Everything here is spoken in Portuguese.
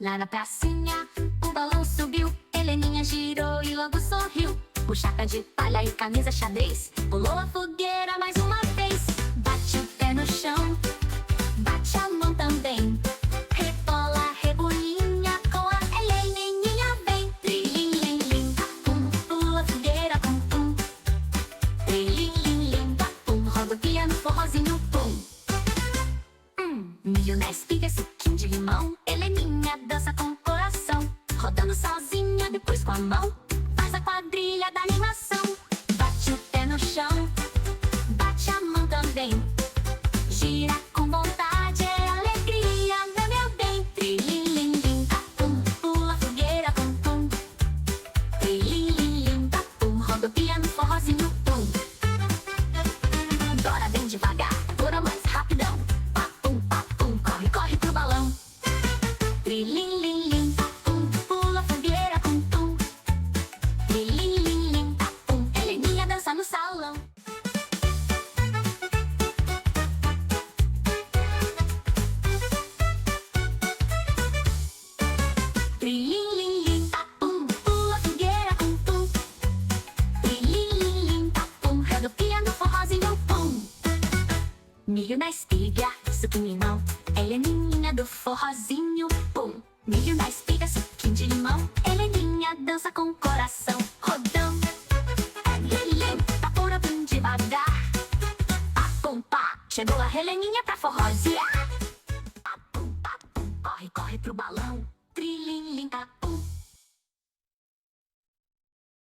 Lá na pracinha, o balão subiu, Heleninha girou e logo sorriu. O chapéu de palha e camisa xadrez, pulou a fogueira mais uma vez. Bate o pé no chão, bate a mão também. Rebola, rebolinha, com a Heleninha vem. Trilim, lim, lim, pum, pula a fogueira, pum, pum. Trilim, lim, lim, pum, roda o piano, forrozinho, pum. Milho na espiga, suquinho de limão. Heleninha dança com o coração, rodando sozinha, depois com a mão faz a quadrilha da animação. Bate o pé no chão, bate a mão também. Gira com vontade, é alegria, meu bem. Trilim, lim, lim, pum, pula a fogueira, pum, pum. Trilim, lim, lim, pum, roda o piano, forrozinho, pum. Dora bem devagar, Dora mais rapidão. Corre, corre pro balão. Trilim, lim, lim, pum, pula a fogueira, pum, pum. Trilim, lim, lim, pum, Heleninha dança no salão. Trilim, lim, lim, pum, pula a fogueira, pum, pum. Trilim, lim, lim, pum, roda o piano, forrozinho, pum. Milho na espiga, suquinho de limão, Heleninha do forrozinho, pum. Milho na espiga, suquinho de limão, Heleninha dança com o coração. Rodão, lim, pula bem devagar. Pum, pá, chegou a Heleninha pra forrozear. Pum, corre, corre pro balão. Trilim, lim,